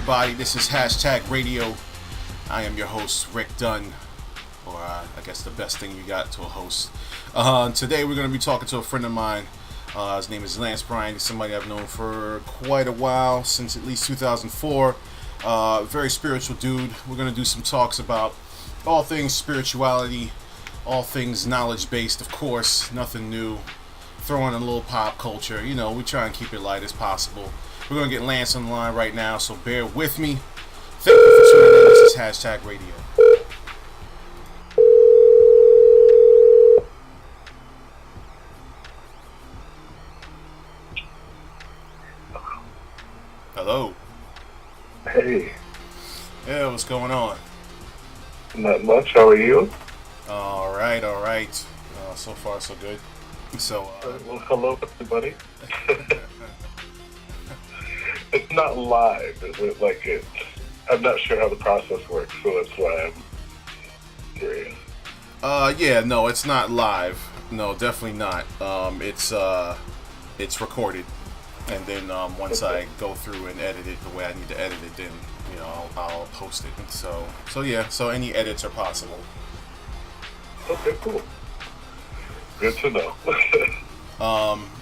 everybody. This is Hashtag Radio. I am your host, Rick Dunn, or I guess the best thing you got to a host. Today we're going to be talking to a friend of mine. His name is Lance Bryant. He's somebody I've known for quite a while, since at least 2004. Very spiritual dude. We're going to do some talks about all things spirituality, all things knowledge-based, of course, nothing new. Throw in a little pop culture. You know, we try and keep it light as possible. We're going to get Lance on the line right now, so bear with me. Thank you for tuning in. This is Hashtag Radio. Hello. Hey. Yeah, what's going on? Not much. How are you? All right. So far, so good. So, well, hello, everybody. It's not live, is it? Like it. I'm not sure how the process works, so that's why I'm curious. Yeah, no, it's not live. No, definitely not. It's recorded, and then once I go through and edit it the way I need to edit it, then I'll post it. So yeah. So any edits are possible. Okay, cool. Good to know.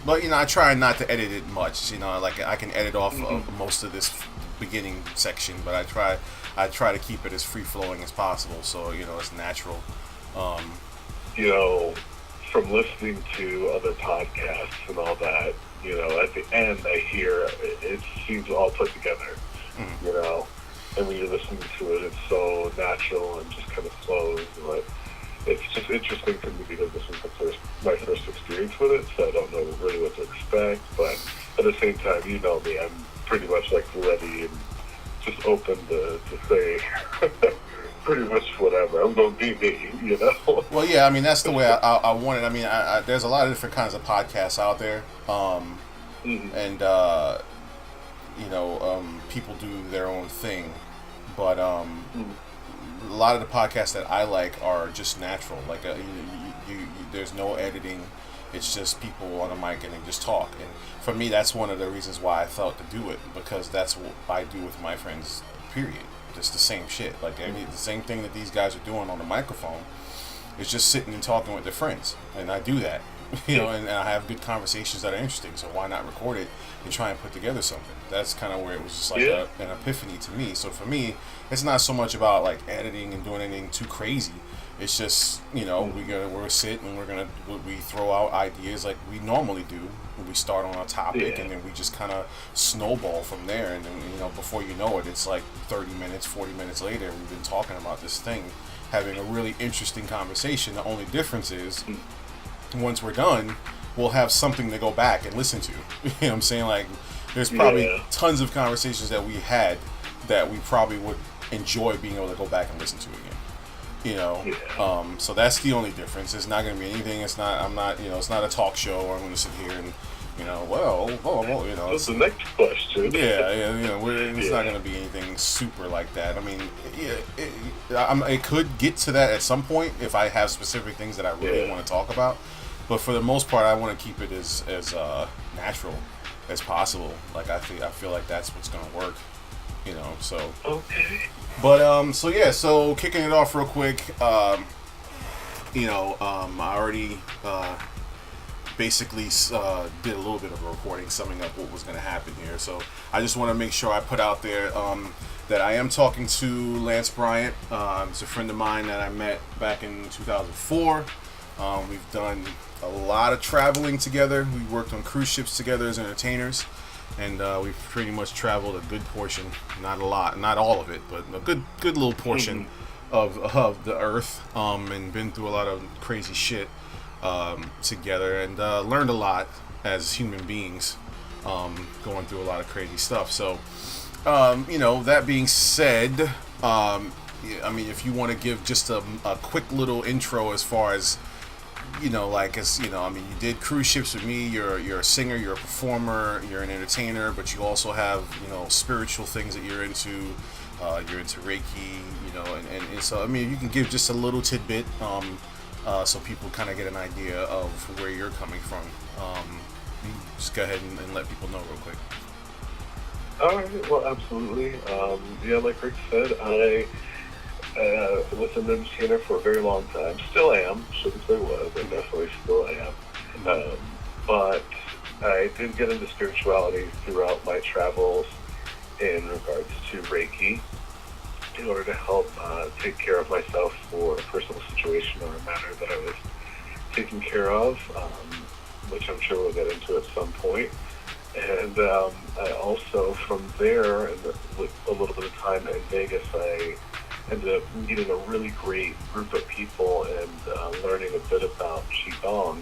But I try not to edit it much. Like I can edit off most of this beginning section, but I try to keep it as free flowing as possible, so it's natural. From listening to other podcasts and all that, at the end I hear it seems all put together. And when you're listening to it, it's so natural and just kind of flows. It's just interesting for me because this is my first experience with it, so I don't know really what to expect. But at the same time, you know me, I'm pretty much like ready and just open to say pretty much whatever. I'm going to be me, Well, yeah, that's the way I want it. There's a lot of different kinds of podcasts out there, and people do their own thing, but a lot of the podcasts that I like are just natural. Like there's no editing. It's just people on a mic and they just talk. And for me, that's one of the reasons why I felt to do it, because that's what I do with my friends. Period. Just the same shit. Like the same thing that these guys are doing on the microphone. It's just sitting and talking with their friends, and I do that. And I have good conversations that are interesting. So why not record it and try and put together something? That's kind of where it was just like an epiphany to me. So for me, it's not so much about like editing and doing anything too crazy. It's just we're sit and we throw out ideas like we normally do. We start on a topic and then we just kind of snowball from there. And then before you know it, it's like 30 minutes, 40 minutes later, we've been talking about this thing, having a really interesting conversation. The only difference is, once we're done, we'll have something to go back and listen to. You know what I'm saying? Like, there's probably tons of conversations that we had that we probably would enjoy being able to go back and listen to again. So that's the only difference. It's not going to be anything. It's not a talk show where I'm going to sit here and, That's the next question. It's not going to be anything super like that. It could get to that at some point if I have specific things that I really want to talk about. But for the most part, I want to keep it as natural as possible. Like I feel like that's what's going to work. So. Okay. But so kicking it off real quick. I already basically did a little bit of a recording summing up what was going to happen here. So I just want to make sure I put out there that I am talking to Lance Bryant. It's a friend of mine that I met back in 2004. We've done a lot of traveling together. We worked on cruise ships together as entertainers, and we've pretty much traveled a good portion, not a lot, not all of it, but a good little portion of the earth, and been through a lot of crazy shit together, and learned a lot as human beings, going through a lot of crazy stuff. So that being said, if you want to give just a quick little intro as far as you did cruise ships with me. You're a singer, you're a performer, you're an entertainer, but you also have spiritual things that you're into. You're into Reiki, and so you can give just a little tidbit, so people kind of get an idea of where you're coming from. You just go ahead and let people know real quick. All right, well, absolutely. Yeah, like Rick said, I was an entertainer for a very long time. Still am. Shouldn't say was. I definitely still am. Um, but I did get into spirituality throughout my travels in regards to Reiki in order to help take care of myself for a personal situation or a matter that I was taking care of, which I'm sure we'll get into at some point. And I also, from there, and with a little bit of time in Vegas, I ended up meeting a really great group of people and learning a bit about Qigong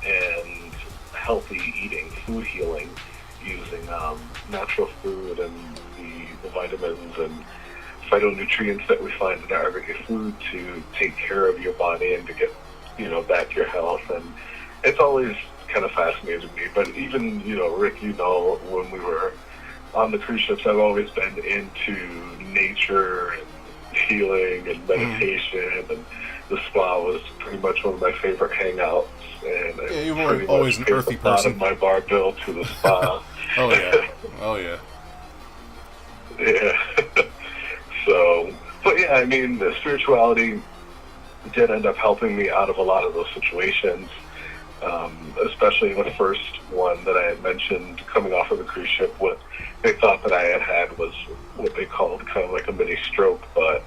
and healthy eating, food healing, using natural food and the vitamins and phytonutrients that we find in our everyday food to take care of your body and to get, back your health. And it's always kind of fascinated me. But even, Rick, when we were on the cruise ships, I've always been into nature and healing and meditation, and the spa was pretty much one of my favorite hangouts. And yeah, you were always an earthy person. Of my bar bill to the spa. Oh yeah, oh yeah. Yeah. So, but yeah, I mean, the spirituality did end up helping me out of a lot of those situations. Especially the first one that I had mentioned, coming off of the cruise ship, what they thought that I had was what they called kind of like a mini stroke, but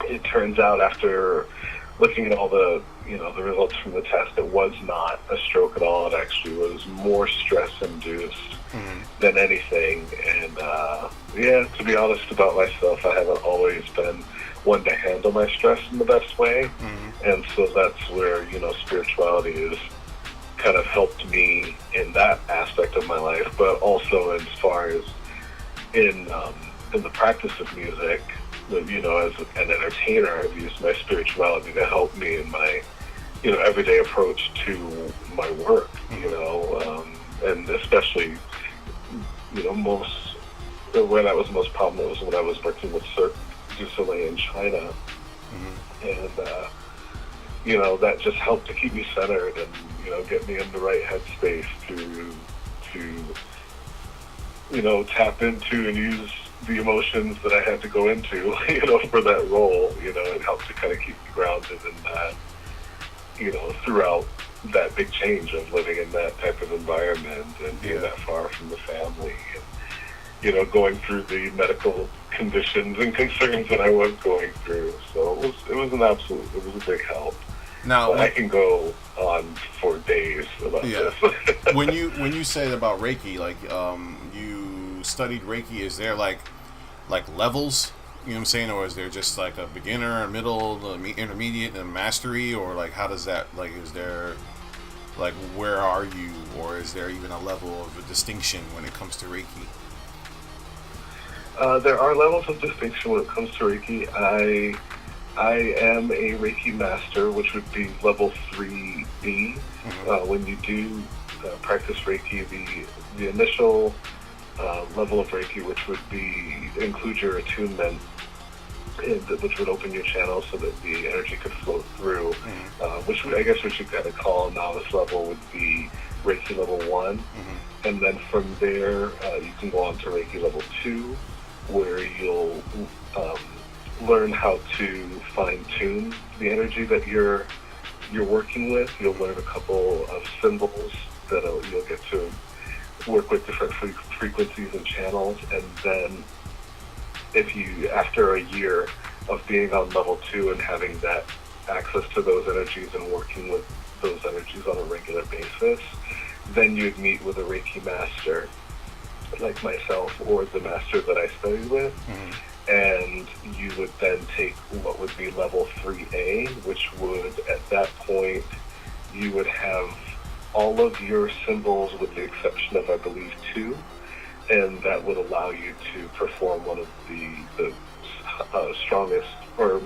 it turns out after looking at all the the results from the test, it was not a stroke at all. It actually was more stress induced than anything. And yeah, to be honest about myself, I haven't always been one to handle my stress in the best way. And so that's where, spirituality has kind of helped me in that aspect of my life, but also as far as in the practice of music, as an entertainer, I've used my spirituality to help me in my, everyday approach to my work, and especially, most, where that was most prominent was when I was working with Cirque du Soleil in China. And, that just helped to keep me centered and, get me in the right headspace to tap into and use the emotions that I had to go into, for that role. It helped to kind of keep me grounded in that, throughout that big change of living in that type of environment and being that far from the family and, going through the medical conditions and concerns that I was going through. So it was a big help. Now I can go on for days about this. when you say about Reiki, like you studied Reiki, is there like levels? You know what I'm saying, or is there just like a beginner, a middle, intermediate, and a mastery, or like how does that is there like where are you, or is there even a level of a distinction when it comes to Reiki? There are levels of distinction when it comes to Reiki. I am a Reiki master, which would be level 3B. When you do practice Reiki, the initial level of Reiki, which would include your attunement, which would open your channel so that the energy could flow through, which I guess what you kind of call a novice level would be Reiki level 1. And then from there, you can go on to Reiki level 2, where you'll learn how to fine-tune the energy that you're working with. You'll learn a couple of symbols that you'll get to work with different frequencies and channels. And then after a year of being on level 2 and having that access to those energies and working with those energies on a regular basis, then you'd meet with a Reiki master like myself or the master that I studied with. And you would then take what would be level 3A, which would, at that point, you would have all of your symbols with the exception of, I believe, 2, and that would allow you to perform one of the strongest, or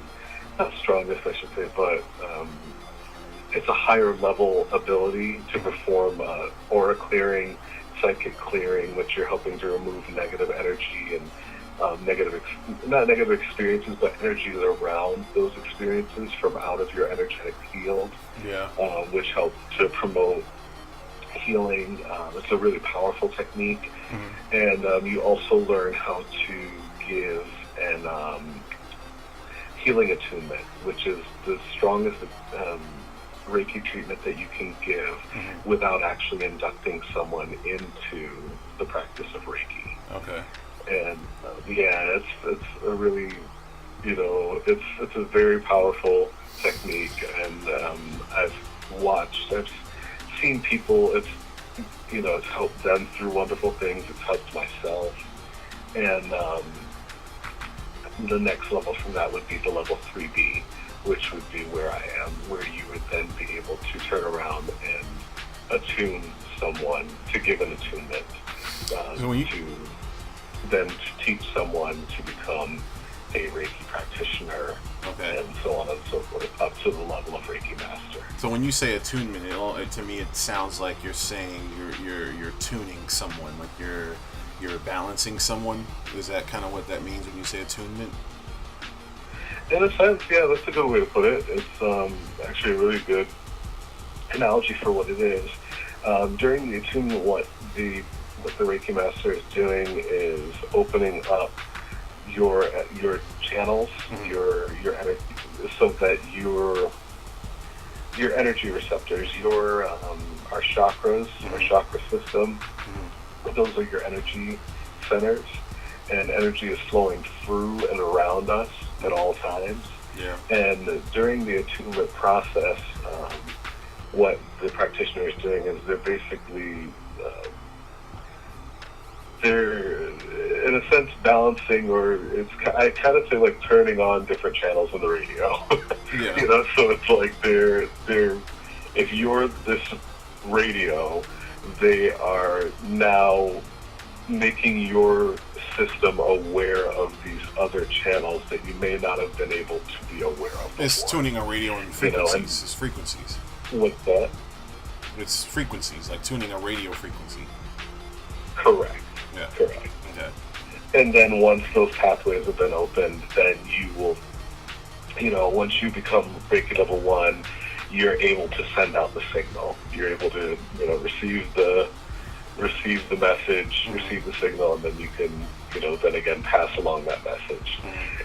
not strongest, I should say, but it's a higher level ability to perform aura clearing, psychic clearing, which you're helping to remove negative energy and not negative experiences, but energies around those experiences from out of your energetic field, which help to promote healing. It's a really powerful technique. And you also learn how to give an healing attunement, which is the strongest Reiki treatment that you can give without actually inducting someone into the practice of Reiki. Okay. And it's a really, it's a very powerful technique, and I've seen people. It's helped them through wonderful things. It's helped myself, and the next level from that would be the level 3B, which would be where I am, where you would then be able to turn around and attune someone, to give an attunement, to teach someone to become a Reiki practitioner, and so on and so forth, up to the level of Reiki master. So when you say attunement, to me it sounds like you're saying you're tuning someone, like you're balancing someone. Is that kind of what that means when you say attunement? In a sense, yeah, that's a good way to put it. It's actually a really good analogy for what it is. During the attunement, what the Reiki master is doing is opening up your channels, your energy, so that your energy receptors, our chakras, our chakra system, those are your energy centers, and energy is flowing through and around us at all times. Yeah. And during the attunement process, what the practitioner is doing is they're basically they're in a sense balancing, or I kind of say like turning on different channels on the radio. Yeah. So it's like they're if you're this radio, they are now making your system aware of these other channels that you may not have been able to be aware of before. It's tuning a radio and frequencies. It's frequencies. What's that? It's frequencies, like tuning a radio frequency. Correct. Yeah. Correct. Okay. And then once those pathways have been opened, then you will, once you become Reiki level 1, you're able to send out the signal. You're able to, receive the message, receive the signal, and then you can, then again pass along that message.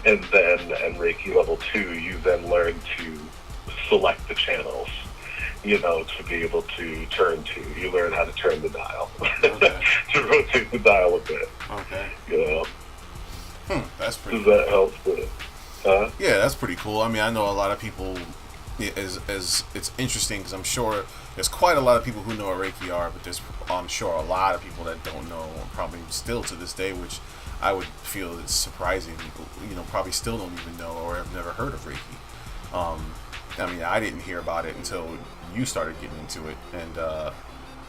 And then in Reiki level 2, you then learn to select the channels, to be able to turn to. You learn how to turn the dial, to rotate the dial a bit. Okay. That's pretty. Does that help? Yeah, that's pretty cool. I mean, I know a lot of people. As it's interesting because I'm sure there's quite a lot of people who know what Reiki are, but I'm sure a lot of people that don't know, probably still to this day, which I would feel is surprising. Probably still don't even know or have never heard of Reiki. I mean, I didn't hear about it until you started getting into it, and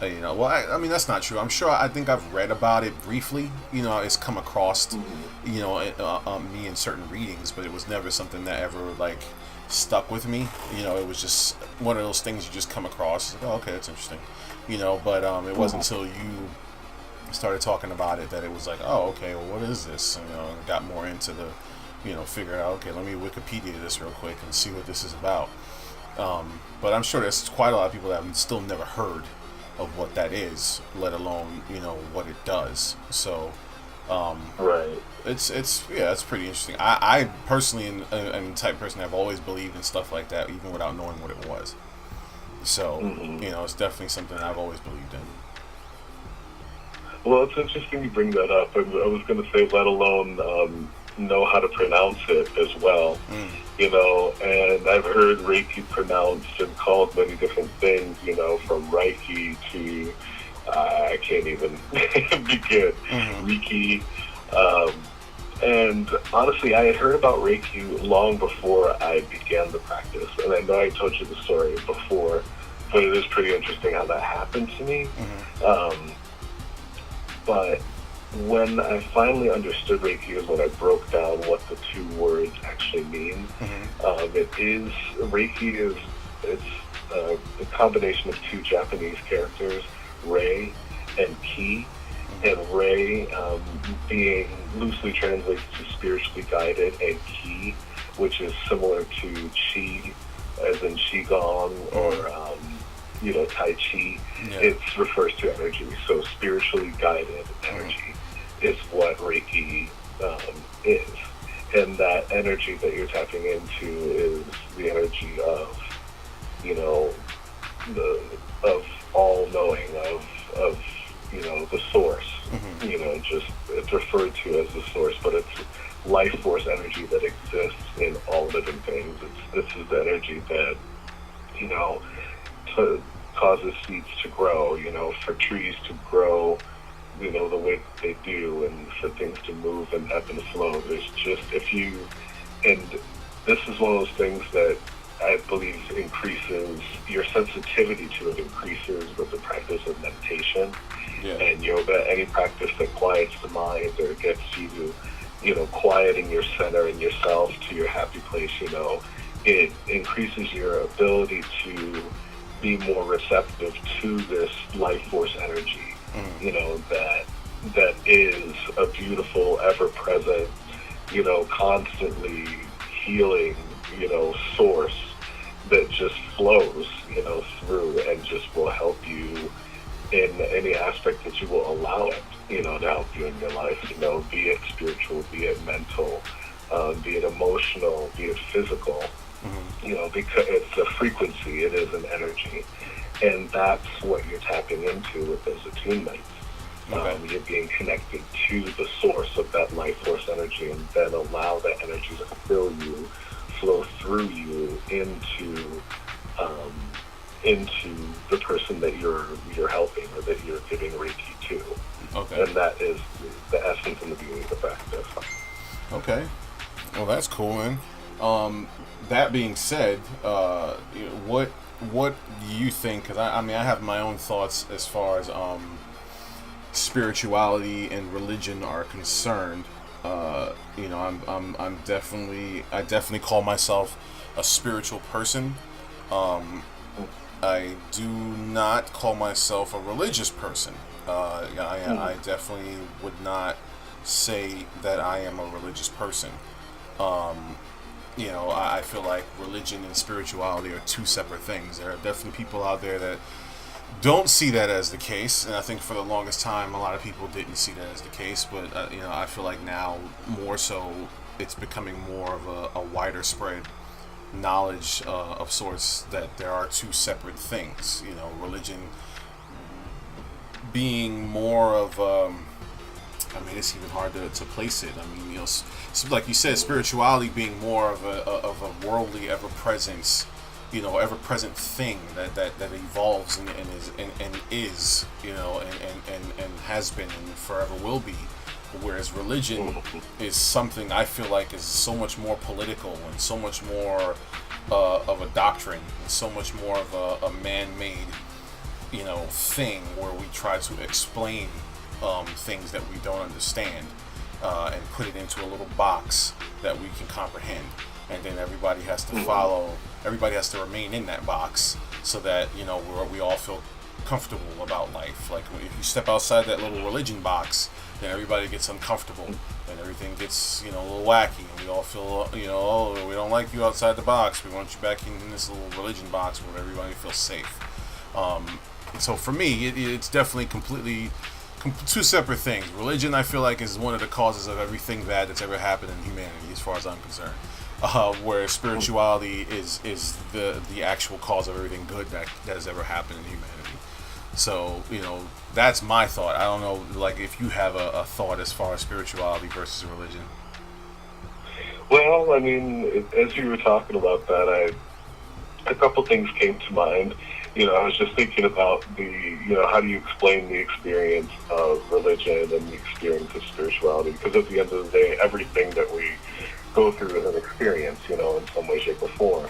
I mean that's not true. I'm sure. I think I've read about it briefly. It's come across, me in certain readings, but it was never something that ever stuck with me. It was just one of those things you just come across. Like, oh, okay, that's interesting. But it wasn't until you started talking about it that it was like, oh, okay, well, what is this? And got more into the, figure out, okay, let me Wikipedia this real quick and see what this is about. But I'm sure there's quite a lot of people that have still never heard of what that is, let alone, what it does. So, right. It's pretty interesting. I personally am the type of person I've always believed in stuff like that, even without knowing what it was. So, it's definitely something I've always believed in. Well, it's interesting you bring that up. I was going to say, let alone know how to pronounce it as well. And I've heard Reiki pronounced and called many different things, from Reiki to, I can't even begin, Reiki. And honestly, I had heard about Reiki long before I began the practice. And I know I told you the story before, but it is pretty interesting how that happened to me. But when I finally understood Reiki is when I broke down what the two words actually mean. Reiki it's a combination of two Japanese characters, Rei and Ki. And Rei being loosely translated to spiritually guided, and Ki, which is similar to Qi, as in Qigong, or Tai Chi, Yeah. it refers to energy. So spiritually guided energy is what Reiki is. And that energy that you're tapping into is the energy of, of all knowing, of the source. Just it's referred to as the source, but it's life force energy that exists in all living things. This is the energy that causes seeds to grow, for trees to grow, the way that they do, and for things to move and ebb and flow. There's just, and this is one of those things that I believe increases your sensitivity to it, increases with the practice of meditation and yoga. Any practice that quiets the mind or gets you to, quieting your center and yourself to your happy place, it increases your ability to be more receptive to this life force energy, that is a beautiful, ever-present, constantly healing, source that just flows, through and just will help you in any aspect that you will allow it, to help you in your life, be it spiritual, be it mental, be it emotional, be it physical, because it's a frequency, it is an energy. And that's what you're tapping into with those attunements. You're being connected to the source of that life force energy, and then allow that energy to fill you, flow through you into the person that you're helping or that you're giving Reiki to. Okay. And that is the essence and the beauty of the practice. Okay. Well, that's cool, man. That being said, what do you think? Because I have my own thoughts as far as spirituality and religion are concerned. I definitely call myself a spiritual person. I do not call myself a religious person. I definitely would not say that I am a religious person. I feel like religion and spirituality are two separate things. There are definitely people out there that don't see that as the case, and I think for the longest time a lot of people didn't see that as the case, but I feel like now more so it's becoming more of a wider spread knowledge of sorts that there are two separate things. Religion being more of it's even hard to place it. Like you said, spirituality being more of a worldly, ever-present thing that evolves and is, and has been and forever will be. Whereas religion is something I feel like is so much more political and so much more of a doctrine and so much more of a man-made, thing where we try to explain things that we don't understand and put it into a little box that we can comprehend, and then everybody has to follow. Everybody has to remain in that box so that we all feel comfortable about life. Like if you step outside that little religion box, then everybody gets uncomfortable and everything gets a little wacky, and we all feel oh, we don't like you outside the box. We want you back in this little religion box where everybody feels safe. So for me, it's definitely completely two separate things. Religion, I feel like, is one of the causes of everything bad that's ever happened in humanity, as far as I'm concerned. Where spirituality is the actual cause of everything good that has ever happened in humanity. So, that's my thought. I don't know, like, if you have a thought as far as spirituality versus religion. Well, as you were talking about that, a couple things came to mind. I was just thinking about how do you explain the experience of religion and the experience of spirituality? Because at the end of the day, everything that we go through is an experience, in some way, shape, or form.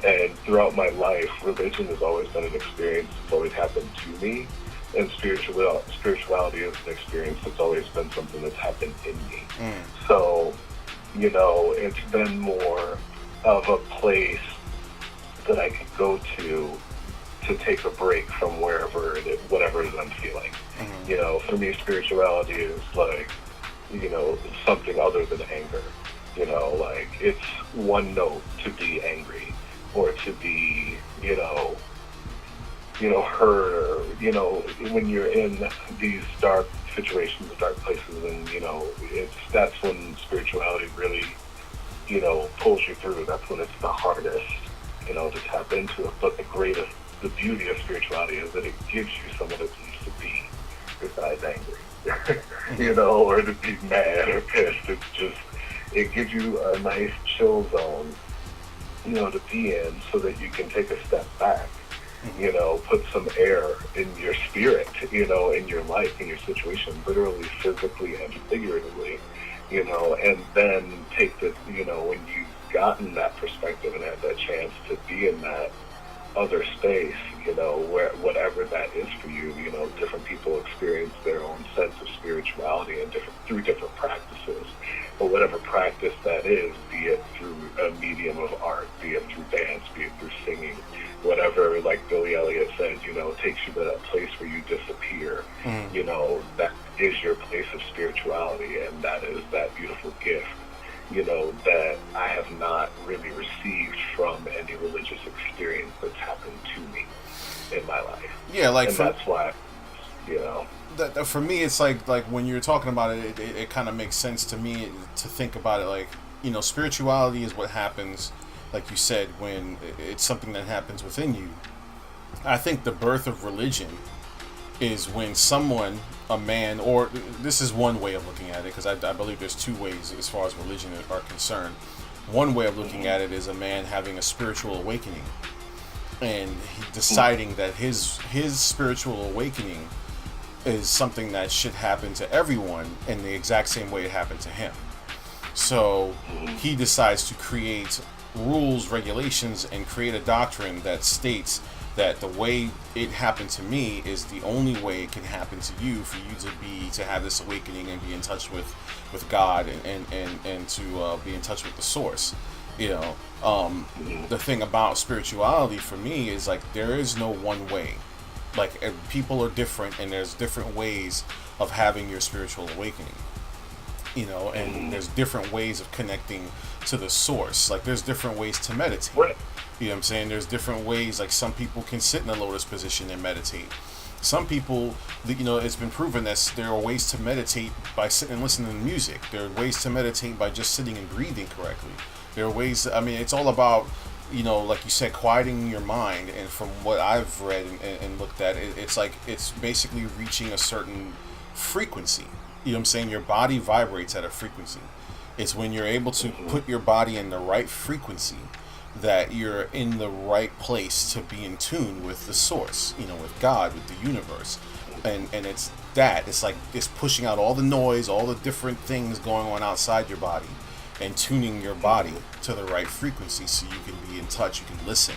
And throughout my life, religion has always been an experience that's always happened to me, and spirituality is an experience that's always been something that's happened in me. So, it's been more of a place that I could go to take a break from whatever it is I'm feeling. For me, spirituality is like, something other than anger. Like it's one note to be angry or to be, hurt, or, when you're in these dark situations, dark places, and, that's when spirituality really, pulls you through. That's when it's the hardest, to tap into it. But the beauty of spirituality is that it gives you someone that needs to be besides angry, or to be mad or pissed. It gives you a nice chill zone, to be in, so that you can take a step back, put some air in your spirit, in your life, in your situation, literally, physically, and figuratively, and then take the, when you've gotten that perspective and had that chance to be in that other space, where whatever that is for you, different people experience their own sense of spirituality and through different practices. But whatever practice that is, be it through a medium of art, be it through dance, be it through singing, whatever, like Billy Elliot says, takes you to that place where you disappear, that is your place of spirituality, and that is that beautiful gift, that I have not really received from any religious experience that's happened to me in my life. Yeah, and that's why, That, for me, it's like when you're talking about it, it kind of makes sense to me to think about it like, spirituality is what happens, like you said, when it's something that happens within you. I think the birth of religion is when someone, a man, or this is one way of looking at it, because I believe there's two ways as far as religion are concerned. One way of looking at it is a man having a spiritual awakening, and deciding that his spiritual awakening is something that should happen to everyone in the exact same way it happened to him. So he decides to create rules, regulations, and create a doctrine that states that the way it happened to me is the only way it can happen to you, for you to have this awakening and be in touch with God and to be in touch with the source. The thing about spirituality for me is like there is no one way. Like people are different, and there's different ways of having your spiritual awakening. And there's different ways of connecting to the source. Like there's different ways to meditate. Right. You know what I'm saying? There's different ways. Like some people can sit in a lotus position and meditate. Some people, it's been proven that there are ways to meditate by sitting and listening to music. There are ways to meditate by just sitting and breathing correctly. There are ways. It's all about, like you said, quieting your mind. And from what I've read and looked at, it's basically reaching a certain frequency. You know what I'm saying? Your body vibrates at a frequency. It's when you're able to put your body in the right frequency that you're in the right place to be in tune with the source, with God, with the universe. And it's like it's pushing out all the noise, all the different things going on outside your body, and tuning your body to the right frequency so you can be in touch, you can listen.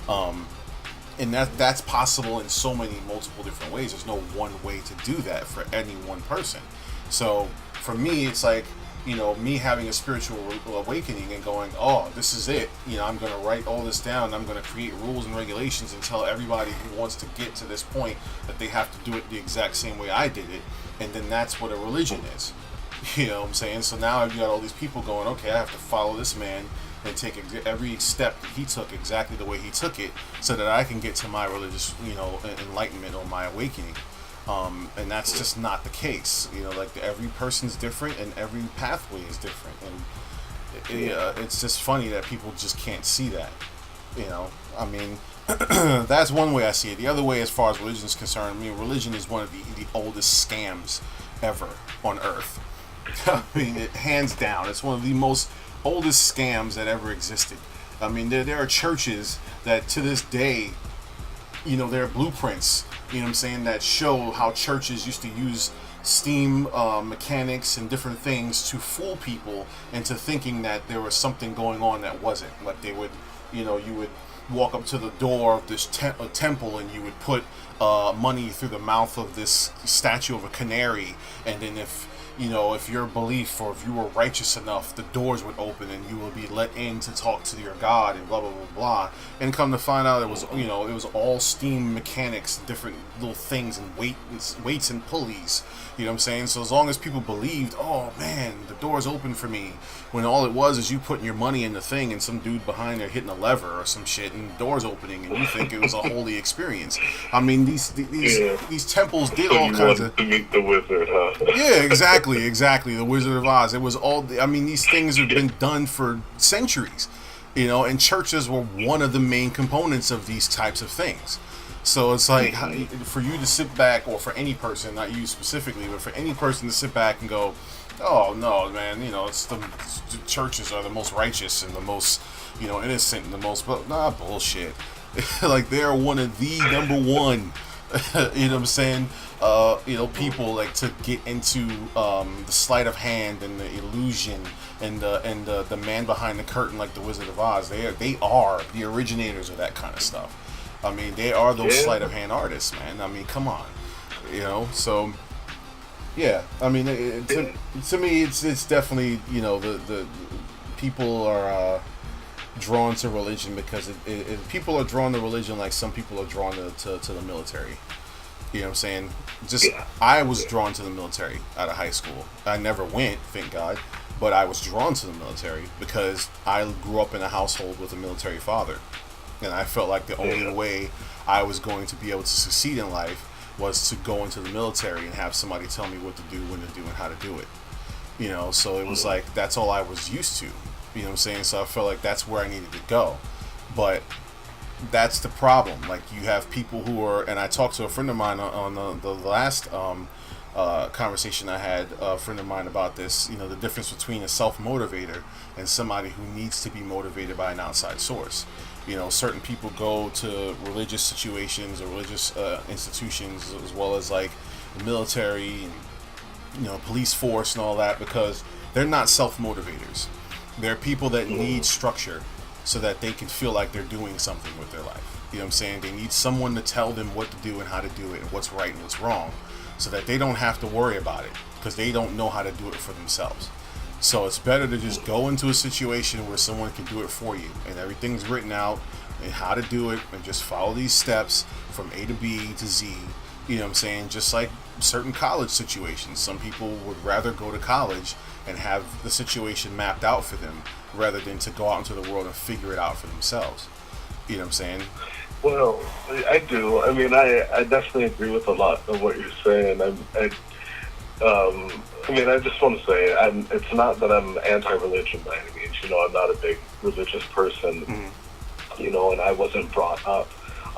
And that's possible in so many multiple different ways. There's no one way to do that for any one person. So for me, it's like, me having a spiritual awakening and going, oh, this is it. I'm going to write all this down. I'm going to create rules and regulations and tell everybody who wants to get to this point that they have to do it the exact same way I did it. And then that's what a religion is. You know what I'm saying? So now I've got all these people going, okay, I have to follow this man and take every step that he took exactly the way he took it so that I can get to my religious, enlightenment or my awakening. And that's just not the case. Like every person's different and every pathway is different. And it's just funny that people just can't see that. That's one way I see it. The other way, as far as religion is concerned, religion is one of the oldest scams ever on earth. Hands down, it's one of the most oldest scams that ever existed. There are churches that to this day, there are blueprints, that show how churches used to use steam mechanics and different things to fool people into thinking that there was something going on that wasn't. Like they would, you would walk up to the door of this temple and you would put money through the mouth of this statue of a canary, and then if you know, if your belief or if you were righteous enough, the doors would open and you would be let in to talk to your God and blah blah blah blah. And come to find out, it was, you know, it was all steam mechanics, different little things and weights and pulleys. You know what I'm saying? So as long as people believed, oh man, the door's open for me, when all it was is you putting your money in the thing and some dude behind there hitting a lever or some shit and the door's opening and you think it was a holy experience. I mean, these temples did all kinds of. To meet the wizard, huh? Yeah, exactly. The Wizard of Oz. It was all. I mean, these things have been done for centuries, you know, and churches were one of the main components of these types of things. So it's like, for you to sit back, or for any person, not you specifically, but for any person to sit back and go, oh no, man, you know, the churches are the most righteous and the most, you know, innocent and the most, but nah, bullshit. Like, they're one of the number one, you know what I'm saying, you know, people like to get into the sleight of hand and the illusion and the man behind the curtain, like the Wizard of Oz. They are the originators of that kind of stuff. I mean, they are those sleight of hand artists, man. I mean, come on, you know. So, yeah. I mean, to me, it's definitely, you know, the people are drawn to religion because people are drawn to religion like some people are drawn to the military. You know what I'm saying? I was drawn to the military out of high school. I never went, thank God, but I was drawn to the military because I grew up in a household with a military father. And I felt like the only way I was going to be able to succeed in life was to go into the military and have somebody tell me what to do, when to do, and how to do it. You know, so it was like, that's all I was used to. You know what I'm saying? So I felt like that's where I needed to go. But that's the problem. Like, you have people who are, and I talked to a friend of mine on the last conversation I had, a friend of mine, about this, you know, the difference between a self-motivator and somebody who needs to be motivated by an outside source. You know, certain people go to religious situations or religious institutions, as well as like the military and, you know, police force and all that, because they're not self-motivators. They're people that need structure so that they can feel like they're doing something with their life. You know what I'm saying? They need someone to tell them what to do and how to do it and what's right and what's wrong, so that they don't have to worry about it, because they don't know how to do it for themselves. So it's better to just go into a situation where someone can do it for you and everything's written out and how to do it, and just follow these steps from A to B to Z. You know what I'm saying? Just like certain college situations. Some people would rather go to college and have the situation mapped out for them rather than to go out into the world and figure it out for themselves. You know what I'm saying? Well, I do. I mean, I definitely agree with a lot of what you're saying. I mean, I just want to say, it's not that I'm anti-religion by any means. You know, I'm not a big religious person, you know, and I wasn't brought up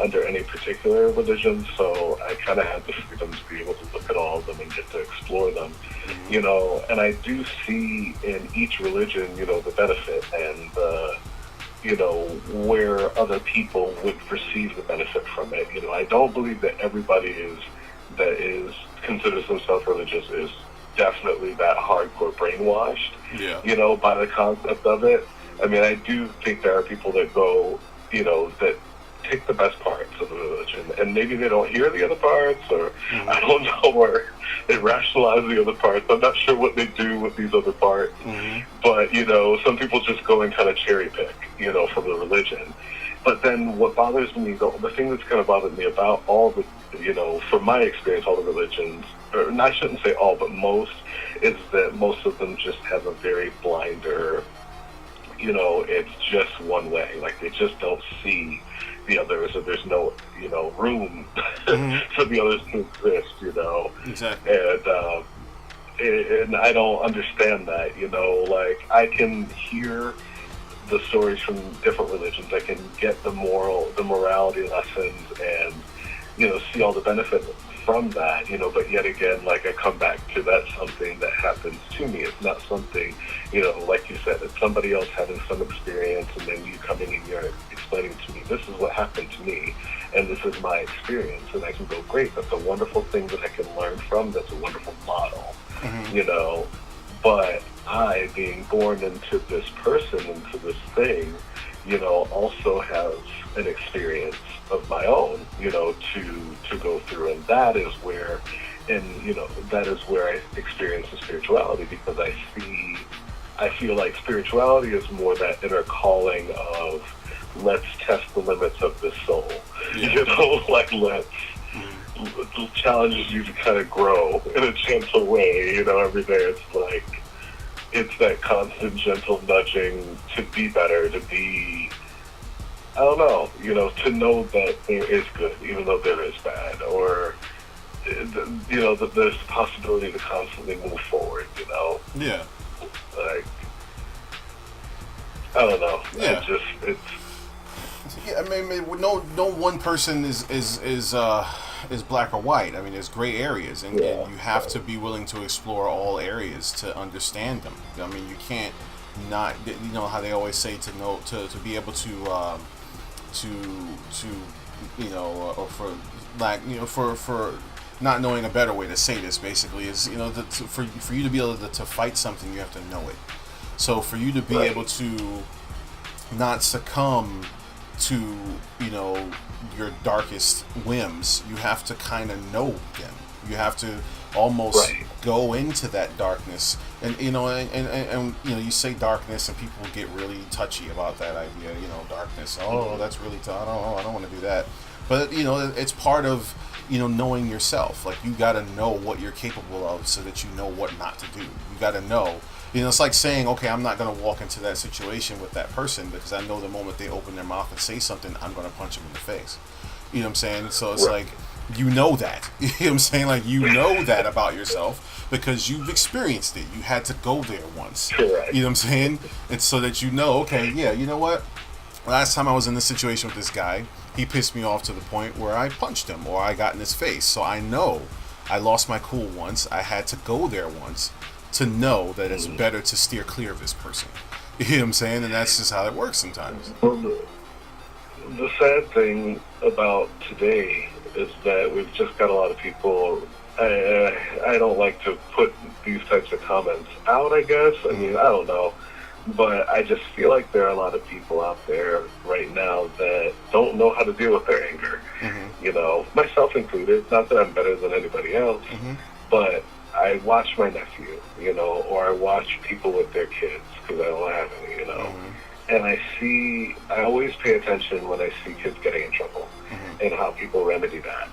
under any particular religion, so I kind of had the freedom to be able to look at all of them and get to explore them, you know, and I do see in each religion, you know, the benefit and you know, where other people would perceive the benefit from it. You know, I don't believe that everybody that considers themselves religious is definitely that hardcore brainwashed, you know, by the concept of it. I mean, I do think there are people that go, you know, that take the best parts of the religion, and maybe they don't hear the other parts, or I don't know, or they rationalize the other parts. I'm not sure what they do with these other parts, but, you know, some people just go and kind of cherry pick, you know, from the religion. But then what bothers me, the thing that's kind of bothered me about all the, you know, from my experience, all the religions, or I shouldn't say all, but most, is that most of them just have a very blinder, you know, it's just one way. Like, they just don't see the others, or there's no, you know, room for the others to exist, you know. Exactly. And I don't understand that, you know. Like, I can hear the stories from different religions. I can get the morality lessons, and, you know, see all the benefits from that, you know, but yet again, like, I come back to, that's something that happens to me. It's not something, you know, like you said, it's somebody else having some experience, and then you coming and you're explaining to me, this is what happened to me, and this is my experience, and I can go, great, that's a wonderful thing that I can learn from, that's a wonderful model, you know, but I, being born into this person, into this thing, you know, also have an experience of my own, you know, to go through, and that is where and that is where I experience the spirituality, because I feel like spirituality is more that inner calling of, let's test the limits of the soul. Yeah. Like let's challenges you to kind of grow in a gentle way. Every day it's like, it's that constant gentle nudging to be better, to be, I don't know, to know that there is good, even though there is bad, or, that there's the possibility to constantly move forward, Yeah. Like, I don't know. Yeah. It's. Yeah, I mean, no one person is black or white. I mean, there's gray areas, and you have to be willing to explore all areas to understand them. I mean, you can't not. How they always say to know to be able to or for lack for not knowing a better way to say this basically is for you to be able to fight something, you have to know it. So for you to be able to not succumb to your darkest whims, you have to kind of know them. You have to almost go into that darkness, and you say darkness, and people get really touchy about that idea. Darkness. Oh, that's really tough. I don't want to do that. But it's part of knowing yourself. Like, you got to know what you're capable of, so that you know what not to do. You got to know. It's like saying, okay, I'm not going to walk into that situation with that person, because I know the moment they open their mouth and say something, I'm going to punch them in the face. You know what I'm saying? So it's like, that. You know what I'm saying? Like, that about yourself, because you've experienced it. You had to go there once. Correct. You know what I'm saying? It's so that okay, yeah, you know what? Last time I was in this situation with this guy, he pissed me off to the point where I punched him, or I got in his face. So I know I lost my cool once. I had to go there once to know that it's better to steer clear of this person. You know what I'm saying? And that's just how it works sometimes. Well, the sad thing about today is that we've just got a lot of people. I don't like to put these types of comments out, I guess. I mean, I don't know. But I just feel like there are a lot of people out there right now that don't know how to deal with their anger. Myself included. Not that I'm better than anybody else, but I watch my nephew, or I watch people with their kids, because I don't have any, and I always pay attention when I see kids getting in trouble, and how people remedy that,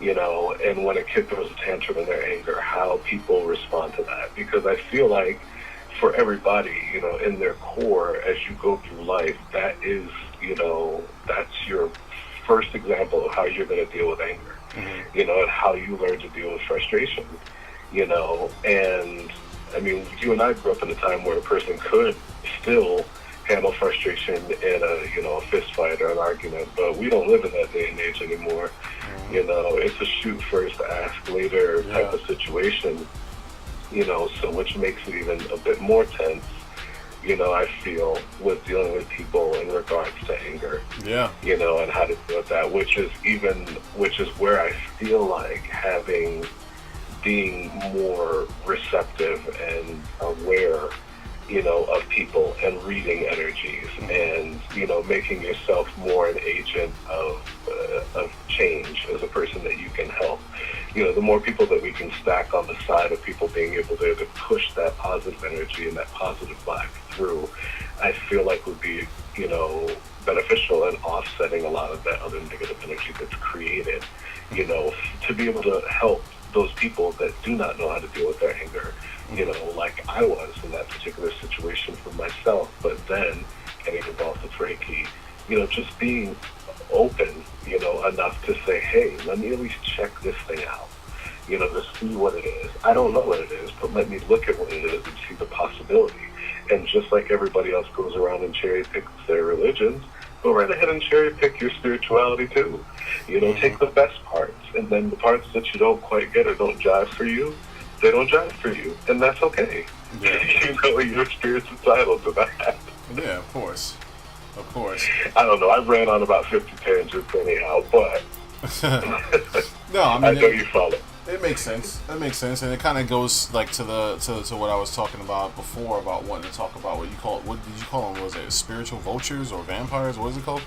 and when a kid throws a tantrum in their anger, how people respond to that, because I feel like for everybody, in their core, as you go through life, that is, that's your first example of how you're going to deal with anger, and how you learn to deal with frustration. And I mean, you and I grew up in a time where a person could still handle frustration in a fist fight or an argument, but we don't live in that day and age anymore. It's a shoot first, ask later type of situation, so which makes it even a bit more tense, I feel, with dealing with people in regards to anger. Yeah. And how to deal with that, which is where I feel like being more receptive and aware, of people, and reading energies, and, making yourself more an agent of change as a person that you can help. The more people that we can stack on the side of people being able to push that positive energy and that positive vibe through, I feel like would be, beneficial and offsetting a lot of that other negative energy that's created, to be able to help those people that do not know how to deal with their anger, like I was in that particular situation for myself, but then getting involved with Reiki, just being open, enough to say, hey, let me at least check this thing out, to see what it is. I don't know what it is, but let me look at what it is and see the possibility. And just like everybody else goes around and cherry picks their religions, go right ahead and cherry pick your spirituality too. Take the best parts, and then the parts that you don't quite get or don't jive for you, they don't jive for you, and that's okay. Yeah. Your spirit's entitled to that. Yeah, of course. I don't know. I ran on about 50 tangents anyhow, but no, I mean, I know you follow. It makes sense. That makes sense, and it kind of goes like to what I was talking about before, about wanting to talk about what did you call them? Was it spiritual vultures or vampires? What is it called?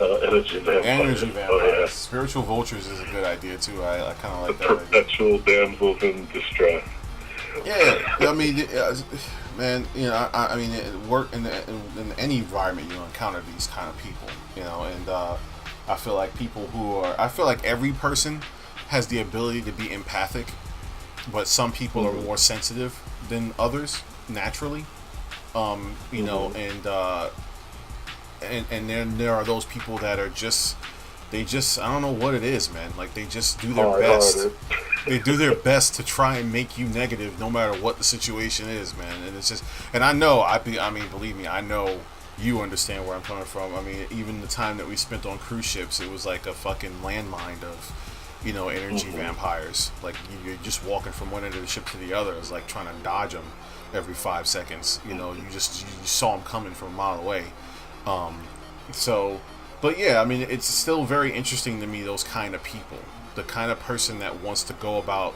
Energy vampires. Energy vampires. Oh, yeah. Spiritual vultures is a good idea too. I kind of like The that perpetual damsels in distress. idea. Yeah, I mean, man, you know, I mean, work in any environment you encounter these kind of people, you know, and I feel like I feel like every person has the ability to be empathic, but some people are more sensitive than others naturally. You know, and then there are those people that are just I don't know what it is, man. Like they just do their best. They do their best to try and make you negative, no matter what the situation is, man. And it's just, and I know, I mean, believe me, I know you understand where I'm coming from. I mean, even the time that we spent on cruise ships, it was like a fucking landmine of, you know, energy vampires. Like you're just walking from one end of the ship to the other. It's like trying to dodge them every 5 seconds. You know, you saw them coming from a mile away. So, but yeah, I mean, it's still very interesting to me, those kind of people. The kind of person that wants to go about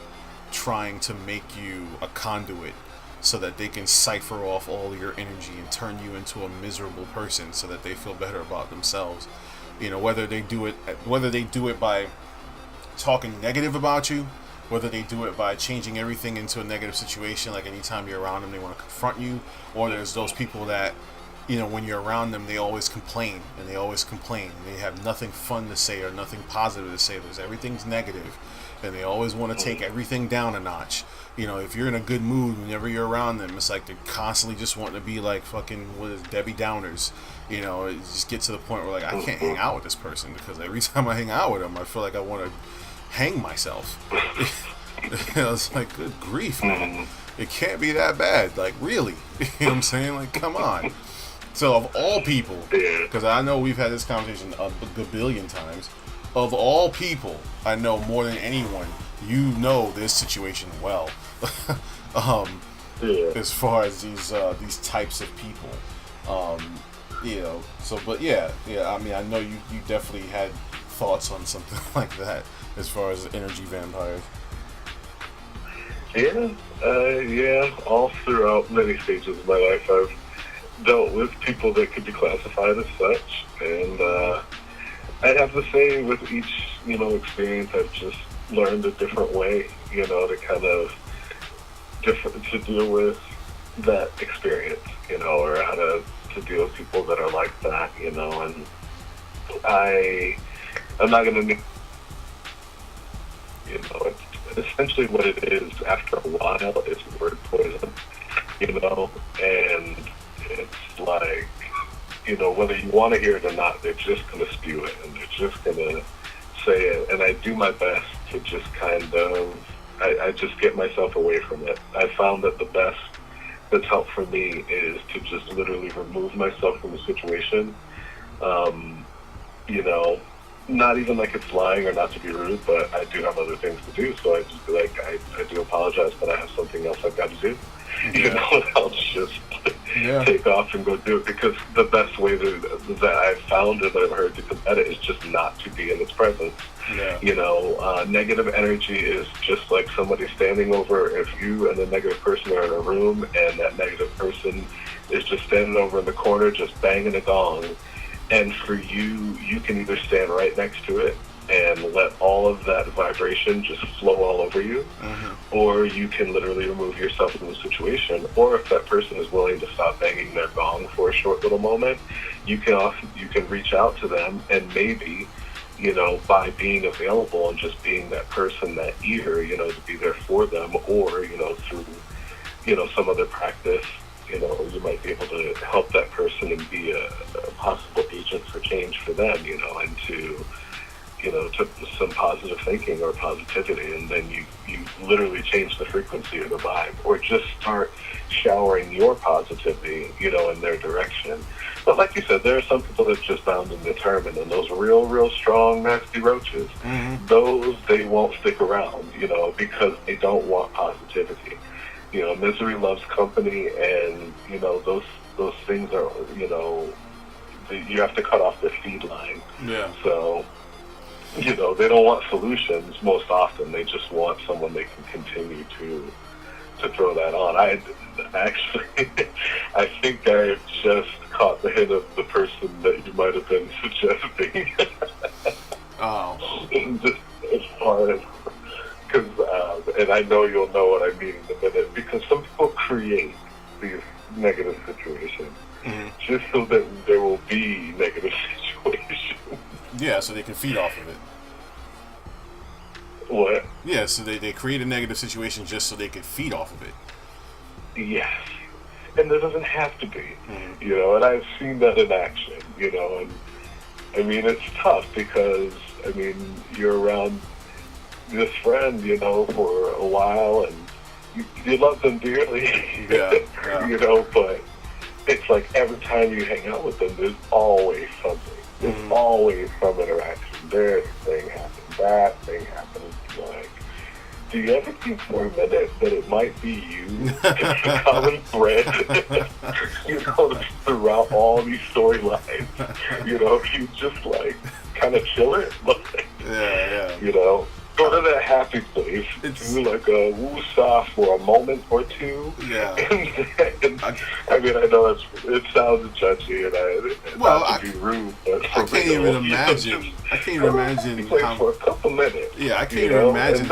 trying to make you a conduit so that they can cipher off all your energy and turn you into a miserable person so that they feel better about themselves. You know, whether they do it by talking negative about you, whether they do it by changing everything into a negative situation, like anytime you're around them they want to confront you, or there's those people that, you know, when you're around them, they always complain, and they have nothing fun to say or nothing positive to say. Everything's negative, and they always want to take everything down a notch. You know, if you're in a good mood, whenever you're around them, it's like they're constantly just wanting to be like fucking Debbie Downers. You know, it just gets to the point where like I can't hang out with this person because every time I hang out with them, I feel like I want to hang myself. You know, it's like, good grief, man. It can't be that bad. Like, really? You know what I'm saying? Like, come on. So of all people, because I know we've had this conversation a billion times, of all people, I know more than anyone, you know this situation well. As far as these types of people, you know. So, but yeah. I mean, I know you definitely had thoughts on something like that as far as energy vampires. Yeah. All throughout many stages of my life, I've dealt with people that could be classified as such, and I'd have to say with each, you know, experience, I've just learned a different way, you know, to kind of to deal with that experience, you know, or how to deal with people that are like that, you know. And I'm not gonna, you know, it's essentially what it is. After a while, it's word poison, you know, and it's like, you know, whether you want to hear it or not, they're just going to spew it, and they're just going to say it. And I do my best to just kind of, I just get myself away from it. I found that the best that's helped for me is to just literally remove myself from the situation. You know, not even like it's lying or not to be rude, but I do have other things to do. So I just be like, I do apologize, but I have something else I've got to do. You know, I'll just take off and go do it, because the best way that I've found and I've heard to combat it is just not to be in its presence. You know, negative energy is just like somebody standing over. If you and the negative person are in a room and that negative person is just standing over in the corner just banging a gong, and for you, you can either stand right next to it and let all of that vibration just flow all over you, or you can literally remove yourself from the situation. Or if that person is willing to stop banging their gong for a short little moment, you can reach out to them, and maybe, you know, by being available and just being that person, that ear, you know, to be there for them, or, you know, through, you know, some other practice, you know, you might be able to help that person and be a possible agent for change for them, you know, and to, you know, to some positive thinking or positivity, and then you literally change the frequency or the vibe, or just start showering your positivity, you know, in their direction. But like you said, there are some people that just bound and determined, and those real strong, nasty roaches, those, they won't stick around, you know, because they don't want positivity. You know, misery loves company, and, you know, those things are, you know, you have to cut off their feed line. So, you know, they don't want solutions most often. They just want someone they can continue to throw that on. I think I've just caught the hint of the person that you might have been suggesting. Oh. Just as far as, because, and I know you'll know what I mean in a minute, because some people create these negative situations just so that there will be negative situations. Yeah, so they can feed off of it. What? Yeah, so they create a negative situation just so they can feed off of it. Yes. And there doesn't have to be, you know, and I've seen that in action, you know, and I mean, it's tough because, I mean, you're around this friend, you know, for a while and you love them dearly, yeah. You know, but it's like every time you hang out with them, there's always something. There's always some interaction. This thing happens, that thing happens. Like, do you ever think for a minute that it might be you, the common thread, you know, throughout all these storylines? You know, you just like kind of chill it, like, yeah. You know, go to that happy place, do like a woo-saw for a moment or two. Yeah. And I mean, I know it sounds judgy, and not to be rude, but I can't even imagine. I can't even imagine how, for a couple minutes. Yeah, I can't even imagine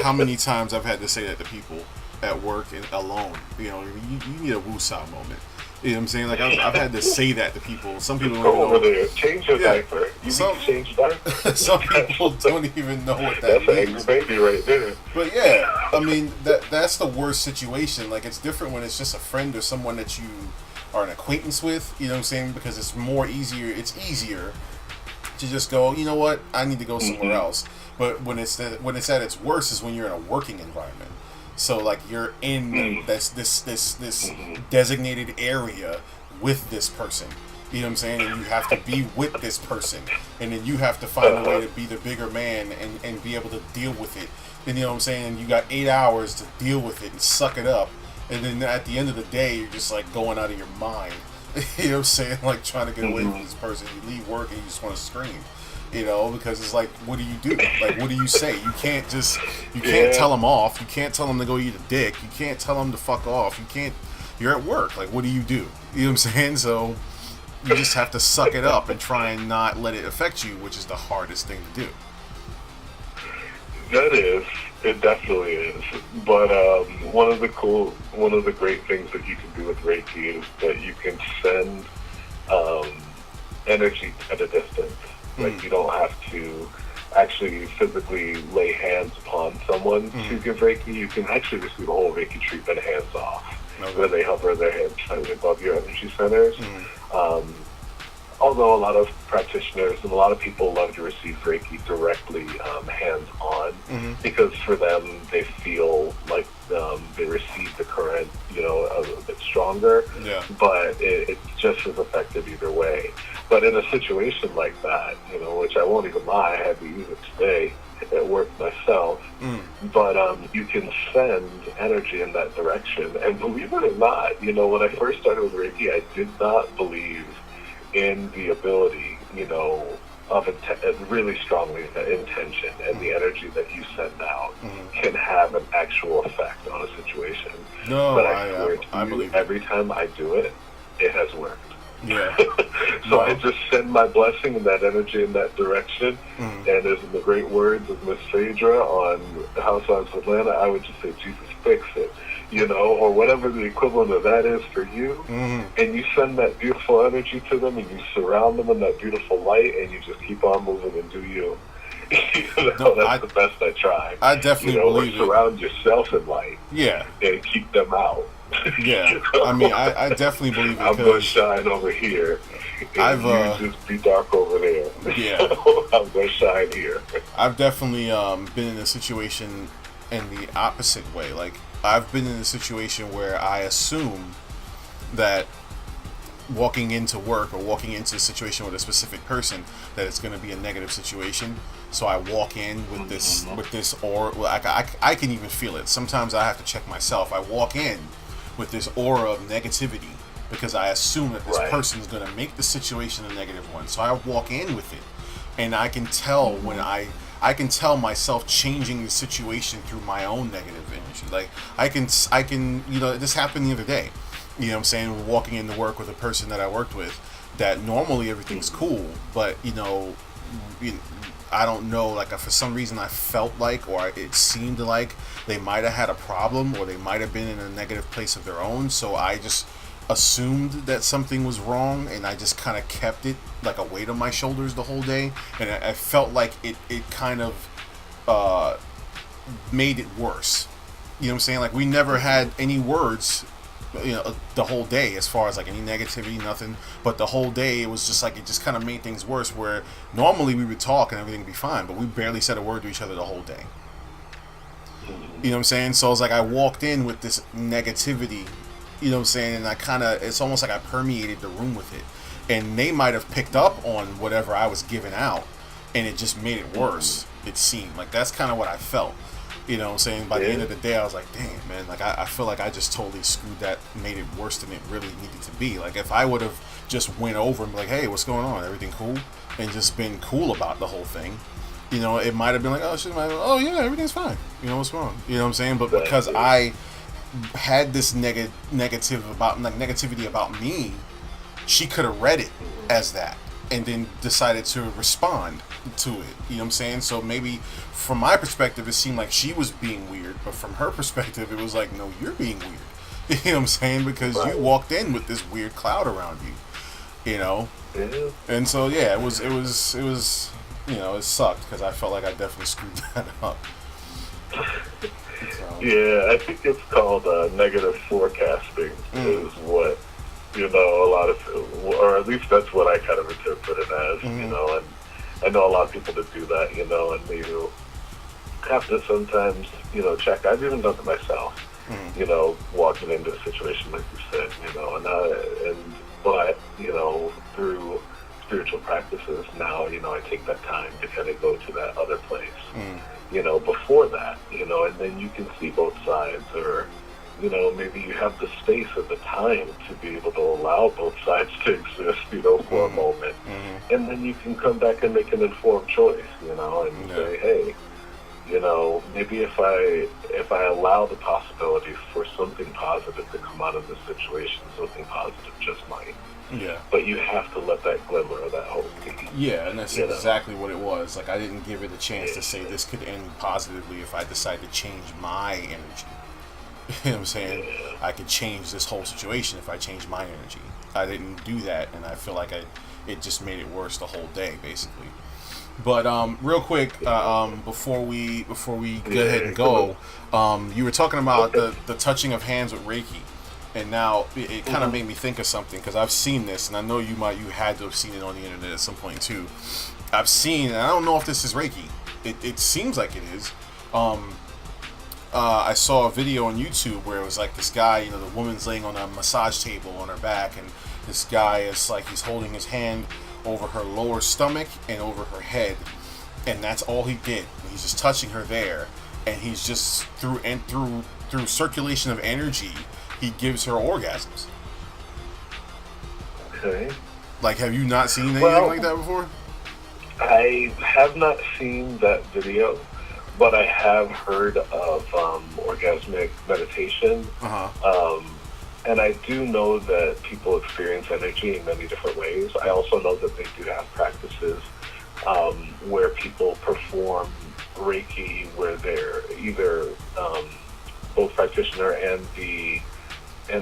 how many times I've had to say that to people at work and alone. You know, you need a woo-saw moment. You know what I'm saying? Like, I've had to say that to people. Some people don't go even know. Over there, change your diaper. You need to change your diaper. Some people don't even know what that means. That's an angry baby right there. But yeah, I mean, that's the worst situation. Like, it's different when it's just a friend or someone that you are an acquaintance with. You know what I'm saying? Because it's easier to just go, you know what, I need to go somewhere else. But when it's at its worst is when you're in a working environment. So like you're in this designated area with this person. You know what I'm saying? And you have to be with this person. And then you have to find a way to be the bigger man and be able to deal with it. And you know what I'm saying? And you got 8 hours to deal with it and suck it up. And then at the end of the day, you're just like going out of your mind. You know what I'm saying? Like trying to get away from this person. You leave work and you just want to scream. You know, because it's like, what do you do? Like, what do you say? You can't tell them off. You can't tell them to go eat a dick. You can't tell them to fuck off. You're at work. Like, what do you do? You know what I'm saying? So you just have to suck it up and try and not let it affect you, which is the hardest thing to do. That is. It definitely is. But one of the great things that you can do with Reiki is that you can send energy at a distance. Like, you don't have to actually physically lay hands upon someone to give Reiki. You can actually receive a whole Reiki treatment hands off, where they hover their hands slightly above your energy centers. Although a lot of practitioners and a lot of people love to receive Reiki directly hands-on, because for them, they feel like they receive the current, you know, a bit stronger, but it's just as effective either way. But in a situation like that, you know, which I won't even lie, I had to use it today at work myself, but you can send energy in that direction. And believe it or not, you know, when I first started with Reiki, I did not believe in the ability, you know, of really strongly intention and the energy that you send out can have an actual effect on a situation. No, but I swear to I you, believe every time I do it, it has worked. Yeah. So I just send my blessing and that energy in that direction. And as in the great words of Miss Phaedra on Housewives of Atlanta, I would just say, Jesus, fix it. You know, or whatever the equivalent of that is for you. And you send that beautiful energy to them and you surround them in that beautiful light and you just keep on moving and do you. You know, that's the best I try. I definitely believe it. Surround yourself in light. Yeah. And keep them out. Yeah. You know? I mean, I definitely believe it. I'm going to shine over here. And you just be dark over there. Yeah. I'm going to shine here. I've definitely been in a situation in the opposite way. Like, I've been in a situation where I assume that walking into work or walking into a situation with a specific person, that it's going to be a negative situation. So I walk in with this aura. Well, I can even feel it. Sometimes I have to check myself. I walk in with this aura of negativity because I assume that this person is going to make the situation a negative one. So I walk in with it, and I can tell when I can tell myself changing the situation through my own negative energy. Like I can, you know, this happened the other day. You know what I'm saying? Walking into work with a person that I worked with, that normally everything's cool, but I don't know, like for some reason I felt like, or it seemed like they might have had a problem, or they might have been in a negative place of their own. So I just assumed that something was wrong, and I just kind of kept it like a weight on my shoulders the whole day, and I felt like it kind of made it worse. You know what I'm saying? Like we never had any words, the whole day, as far as like any negativity, nothing. But the whole day, it was just like, it just kind of made things worse, where normally we would talk and everything would be fine, but we barely said a word to each other the whole day. You know what I'm saying? So it's like I walked in with this negativity, you know what I'm saying, and it's almost like I permeated the room with it. And they might have picked up on whatever I was giving out, and it just made it worse, it seemed. Like that's kind of what I felt. You know what I'm saying? By the end of the day, I was like, damn, man, like I feel like I just totally screwed that, made it worse than it really needed to be. Like if I would have just went over and be like, hey, what's going on? Everything cool? And just been cool about the whole thing, it might have been like, oh yeah, everything's fine. What's wrong? You know what I'm saying? But because I had this negativity about me, she could have read it as that and then decided to respond to it. You know what I'm saying? So maybe from my perspective, it seemed like she was being weird, but from her perspective, it was like, no, you're being weird. You know what I'm saying? Because you walked in with this weird cloud around you. And so yeah, it was it sucked, because I felt like I definitely screwed that up. So. Yeah, I think it's called negative forecasting is what, a lot of, or at least that's what I kind of interpret it as, and I know a lot of people that do that, and you have to sometimes, check. I've even done it myself, walking into a situation like you said, but through spiritual practices now, I take that time to kind of go to that other place, before that, and then you can see both sides, or, maybe you have the space at the time to be able to allow both sides to exist, for a moment. And then you can come back and make an informed choice, and say, hey, maybe if I allow the possibility for something positive to come out of this situation, something positive just might. Yeah. But you have to let that glimmer of that hope be. Yeah, and that's exactly what it was. Like I didn't give it a chance to say this could end positively if I decide to change my energy. You know what I'm saying? Yeah. I could change this whole situation if I change my energy. I didn't do that, and I feel like it just made it worse the whole day, basically. But real quick, before we go ahead and go, you were talking about the touching of hands with Reiki, and now it kind of made me think of something, because I've seen this, and I know you had to have seen it on the internet at some point too. I've seen, and I don't know if this is Reiki. It seems like it is. I saw a video on YouTube where it was like this guy, the woman's laying on a massage table on her back, and this guy is like, he's holding his hand over her lower stomach and over her head, and that's all he did. He's just touching her there, and he's just through circulation of energy, he gives her orgasms. Okay. Like, have you not seen anything like that before? I have not seen that video, but I have heard of orgasmic meditation. And I do know that people experience energy in many different ways. I also know that they do have practices where people perform Reiki, where they're either both practitioner and the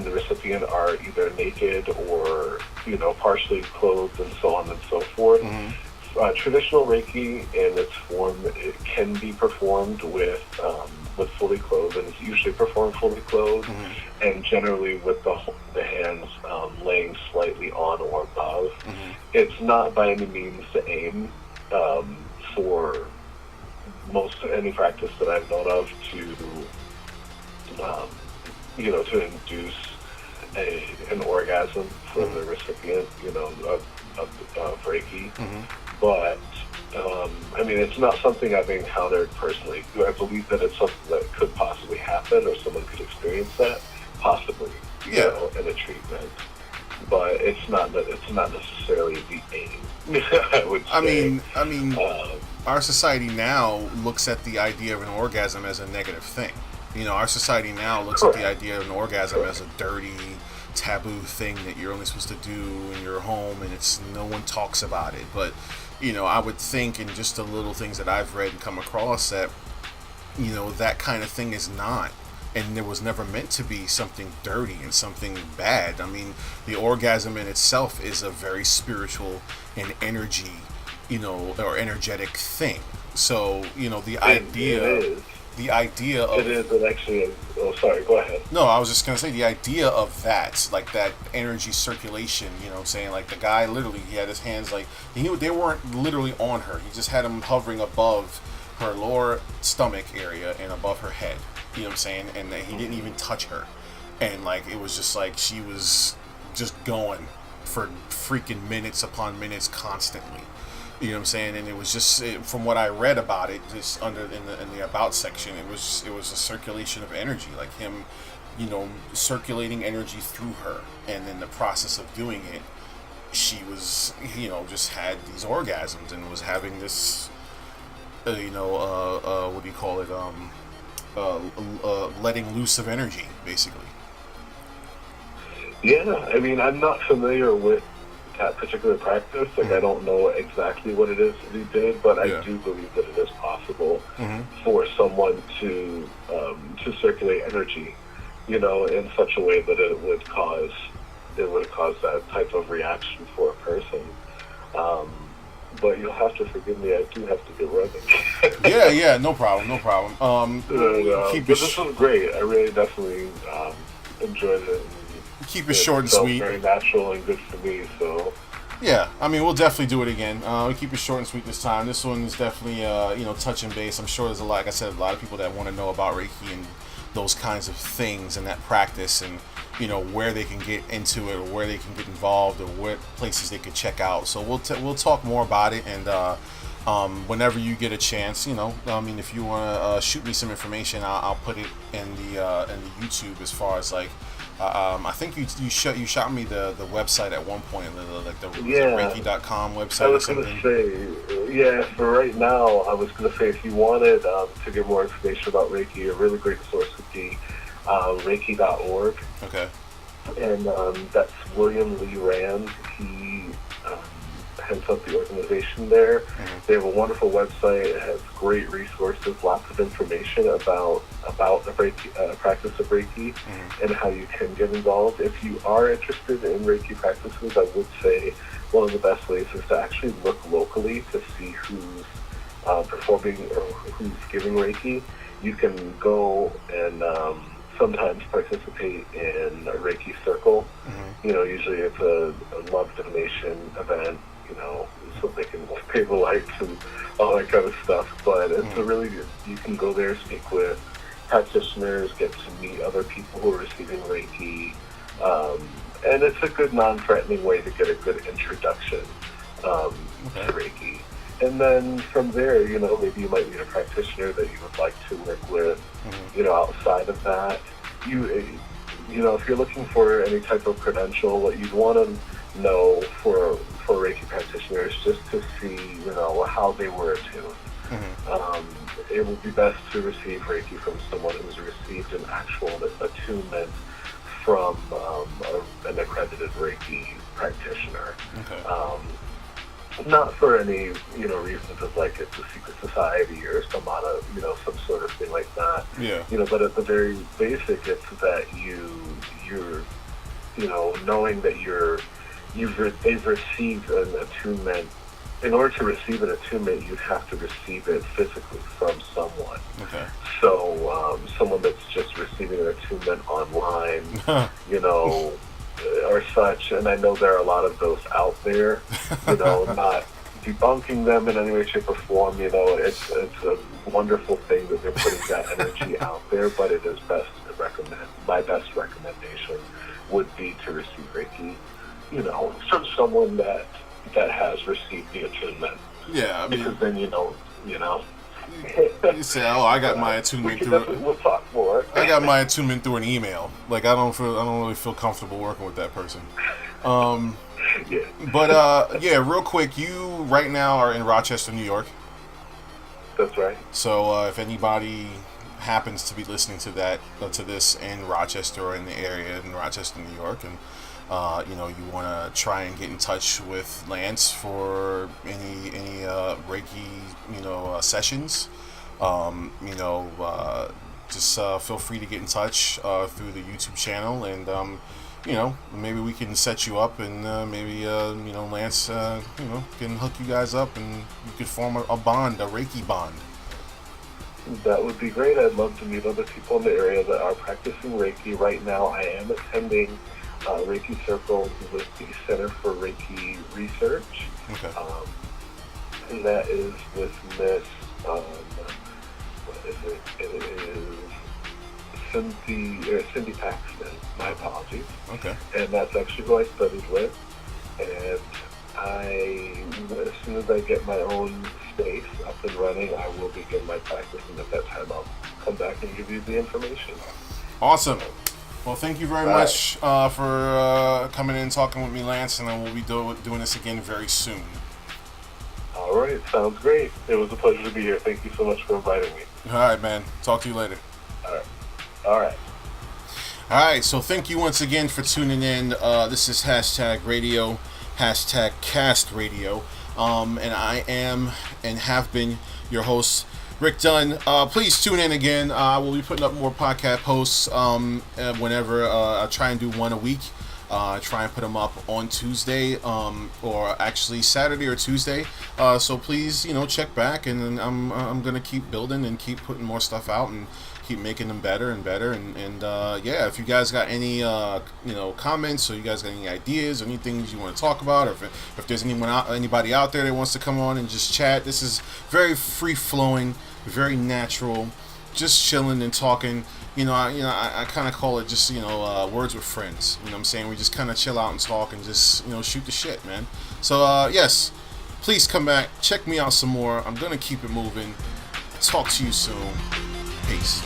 recipient are either naked or partially clothed, and so on and so forth. Traditional Reiki in its form, it can be performed with fully clothed, and it's usually performed fully clothed, and generally with the hands laying slightly on or above. It's not by any means the aim for any practice that I've known of to induce an orgasm for the recipient, of Reiki. But, it's not something I've encountered personally. Do I believe that it's something that could possibly happen, or someone could experience that? Possibly, in a treatment. But it's not necessarily the aim, I would say. Our society now looks at the idea of an orgasm as a negative thing. Our society now looks at the idea of an orgasm as a dirty, taboo thing that you're only supposed to do in your home, and it's no one talks about it. But I would think, in just the little things that I've read and come across, that that kind of thing is not, and there was never meant to be something dirty and something bad. I mean, the orgasm in itself is a very spiritual and energy, or energetic thing. So, the idea of it is, and actually, oh, sorry, go ahead. No, I was just gonna say the idea of that, like that energy circulation. You know what I'm saying? Like the guy literally, he had his hands like they weren't literally on her. He just had them hovering above her lower stomach area and above her head. You know what I'm saying? And he didn't even touch her, and like it was just like she was just going for freaking minutes upon minutes constantly. You know what I'm saying? And it was just from what I read about it, just in the about section, it was a circulation of energy, like him, circulating energy through her, and in the process of doing it, she was, just had these orgasms and was having this, what do you call it? Letting loose of energy, basically. Yeah, I mean, I'm not familiar with that particular practice. Like, I don't know exactly what it is that he did, but I do believe that it is possible for someone to circulate energy, in such a way that it would cause that type of reaction for a person. But you'll have to forgive me. I do have to get running. yeah, no problem. But this was great. I really definitely enjoyed it. Keep it short and felt sweet. Very natural and good for me. So. Yeah, I mean, we'll definitely do it again. We keep it short and sweet this time. This one is definitely, touching base. I'm sure there's like I said, a lot of people that want to know about Reiki and those kinds of things and that practice, and where they can get into it, or where they can get involved, or what places they could check out. So we'll talk more about it, and whenever you get a chance, if you want to shoot me some information, I'll put it in the YouTube, as far as like. I think you shot me the website at one point, like the Reiki.com website. I was going to say, for right now, I was going to say, if you wanted to get more information about Reiki, a really great source would be Reiki.org. Okay. And that's William Lee Rand. He heads up the organization there. They have a wonderful website. It has great resources, lots of information about the Reiki, practice of Reiki, and how you can get involved. If you are interested in Reiki practices, I would say one of the best ways is to actually look locally to see who's performing or who's giving Reiki. You can go and sometimes participate in a Reiki circle. Usually it's a love donation event, so they can pay the lights and all that kind of stuff. But it's a really good, you can go there, speak with practitioners, get to meet other people who are receiving Reiki. And it's a good non-threatening way to get a good introduction to Reiki. And then from there, maybe you might meet a practitioner that you would like to work with, outside of that. If you're looking for any type of credential, what you'd want to know for Reiki practitioners, just to see, how they were attuned. It would be best to receive Reiki from someone who's received an actual attunement from an accredited Reiki practitioner. Not for any, reasons of like it's a secret society or some sort of thing like that. Yeah. But at the very basic, it's that you're knowing that they've received an attunement. In order to receive an attunement, you'd have to receive it physically from someone. Okay. So someone that's just receiving an attunement online, or such, and I know there are a lot of those out there, not debunking them in any way, shape, or form. It's a wonderful thing that they're putting that energy out there, but it is best to recommend. My best recommendation would be to receive Reiki, from someone that has received the attunement. Yeah, I mean, because then you say, "Oh, I got my attunement through." We'll talk more. I got my attunement through an email. Like I don't really feel comfortable working with that person. Yeah. But real quick, you right now are in Rochester, New York. That's right. So if anybody happens to be listening to this in Rochester or in the area in Rochester, New York, and you want to try and get in touch with Lance for any Reiki sessions, just feel free to get in touch through the YouTube channel, and maybe we can set you up, and maybe Lance can hook you guys up, and you could form a bond, a Reiki bond. That would be great. I'd love to meet other people in the area that are practicing Reiki. Right now, I am attending Reiki circles with the Center for Reiki Research. Okay. And that is with Miss, what is it? It is Cindy Paxton. My apologies. Okay. And that's actually who I studied with. And as soon as I get my own space up and running, I will begin my practice, and at that time I'll come back and give you the information. Awesome. Well, thank you very much for coming in and talking with me, Lance, and then we'll be doing this again very soon. All right, sounds great. It was a pleasure to be here. Thank you so much for inviting me. All right, man. Talk to you later. All right. All right, so thank you once again for tuning in. This is #radio, #cast radio. And I am and have been your host, Rick Dunn. Please tune in again. We'll be putting up more podcast posts whenever. I try and do one a week. Try and put them up on Tuesday, or actually Saturday or Tuesday. So please, check back, and I'm gonna keep building and keep putting more stuff out and keep making them better and better. And if you guys got any comments, or you guys got any ideas or any things you want to talk about, or if there's anybody out there that wants to come on and just chat, this is very free flowing, very natural, just chilling and talking. I kind of call it just, words with friends. You know what I'm saying? We just kind of chill out and talk and just, shoot the shit, man. So, yes, please come back. Check me out some more. I'm going to keep it moving. Talk to you soon. Peace.